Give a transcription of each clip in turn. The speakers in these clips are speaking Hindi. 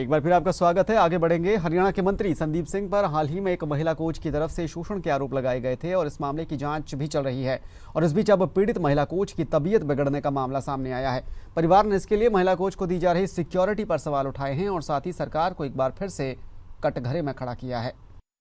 एक बार फिर आपका स्वागत है। आगे बढ़ेंगे। हरियाणा के मंत्री संदीप सिंह पर हाल ही में एक महिला कोच की तरफ से शोषण के आरोप लगाए गए थे और इस मामले की जांच भी चल रही है। और इस बीच अब पीड़ित महिला कोच की तबीयत बिगड़ने का मामला सामने आया है। परिवार ने इसके लिए महिला कोच को दी जा रही सिक्योरिटी पर सवाल उठाए हैं और साथ ही सरकार को एक बार फिर से कटघरे में खड़ा किया है।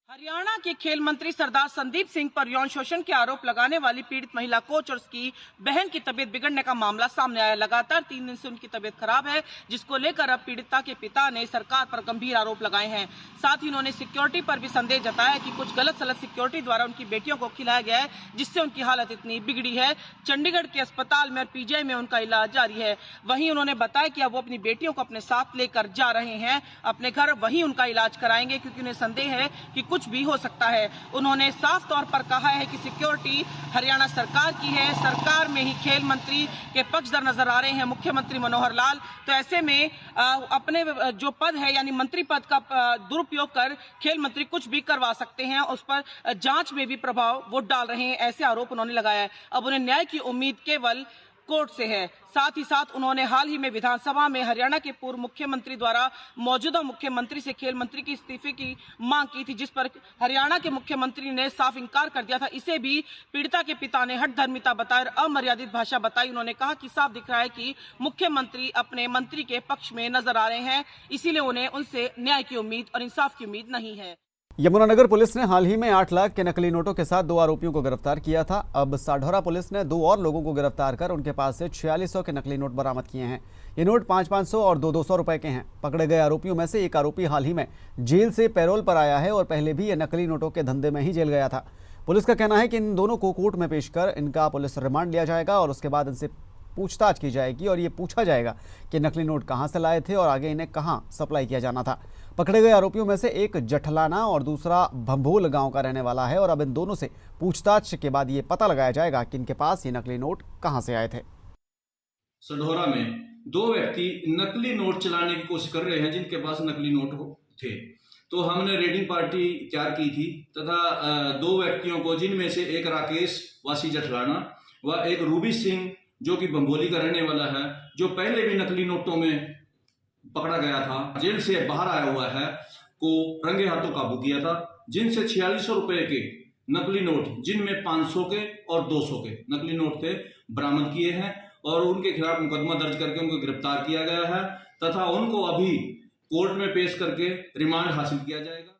हरियाणा के खेल मंत्री सरदार संदीप सिंह पर यौन शोषण के आरोप लगाने वाली पीड़ित महिला कोच और उसकी बहन की तबीयत बिगड़ने का मामला सामने आया। लगातार 3 दिन से उनकी तबीयत खराब है, जिसको लेकर अब पीड़िता के पिता ने सरकार पर गंभीर आरोप लगाए हैं। साथ ही उन्होंने सिक्योरिटी पर भी संदेह जताया कि कुछ गलत सलत सिक्योरिटी द्वारा उनकी बेटियों को खिलाया गया है, जिससे उनकी हालत इतनी बिगड़ी है। चंडीगढ़ के अस्पताल में और पीजीआई में उनका इलाज जारी है। वहीं उन्होंने बताया कि अब वो अपनी बेटियों को अपने साथ लेकर जा रहे हैं अपने घर, वहीं उनका इलाज कराएंगे, क्योंकि उन्हें संदेह है कि कुछ भी हो सकता है। उन्होंने साफ तौर पर कहा है कि सिक्योरिटी हरियाणा सरकार की है। सरकार में ही खेल मंत्री के पक्षधर नजर आ रहे हैं मुख्यमंत्री मनोहर लाल। तो ऐसे में अपने जो पद है यानी मंत्री पद का दुरुपयोग कर खेल मंत्री कुछ भी करवा सकते हैं, उस पर जांच में भी प्रभाव वो डाल रहे हैं, ऐसे आरोप उन्होंने लगाया है। अब उन्हें न्याय की उम्मीद केवल कोर्ट से है। साथ ही साथ उन्होंने हाल ही में विधानसभा में हरियाणा के पूर्व मुख्यमंत्री द्वारा मौजूदा मुख्यमंत्री से खेल मंत्री के इस्तीफे की मांग की थी, जिस पर हरियाणा के मुख्यमंत्री ने साफ इंकार कर दिया था। इसे भी पीड़िता के पिता ने हठधर्मिता बताई और अमर्यादित भाषा बताई। उन्होंने कहा कि साफ दिख रहा है कि मुख्यमंत्री अपने मंत्री के पक्ष में नजर आ रहे हैं, इसीलिए उन्हें उनसे न्याय की उम्मीद और इंसाफ की उम्मीद नहीं है। यमुनानगर पुलिस ने हाल ही में 8 लाख के नकली नोटों के साथ 2 आरोपियों को गिरफ्तार किया था। अब साढौरा पुलिस ने 2 और लोगों को गिरफ्तार कर उनके पास से 4600 के नकली नोट बरामद किए हैं। ये नोट 500-500 और 200-200 रुपए के हैं। पकड़े गए आरोपियों में से एक आरोपी हाल ही में जेल से पैरोल पर आया है और पहले भी ये नकली नोटों के धंधे में ही जेल गया था। पुलिस का कहना है कि इन दोनों को कोर्ट में पेश कर इनका पुलिस रिमांड लिया जाएगा और उसके बाद इनसे पूछताछ की जाएगी और ये पूछा जाएगा कि नकली नोट कहां से लाए थे और आगे इन्हें कहां सप्लाई किया जाना था। पकड़े गए आरोपियों में से एक जठलाना और दूसरा भंभोल गांव का रहने वाला है और अब इन दोनों से पूछताछ के बाद ये पता लगाया जाएगा कि इनके पास ये नकली नोट कहां से आए थे। साढौरा में 2 व्यक्ति नकली नोट चलाने की कोशिश कर रहे हैं, जिनके पास नकली नोट थे। तो हमने रेडिंग पार्टी तैयार की थी तथा 2 व्यक्तियों को, जिनमें से एक राकेश वासी जठलाना व एक रूबी सिंह जो कि बंबोली का रहने वाला है, जो पहले भी नकली नोटों में पकड़ा गया था, जेल से बाहर आया हुआ है, को रंगे हाथों काबू किया था, जिनसे 4600 रुपए के नकली नोट, जिनमें 500 के और 200 के नकली नोट थे, बरामद किए हैं और उनके खिलाफ मुकदमा दर्ज करके उनको गिरफ्तार किया गया है तथा उनको अभी कोर्ट में पेश करके रिमांड हासिल किया जाएगा।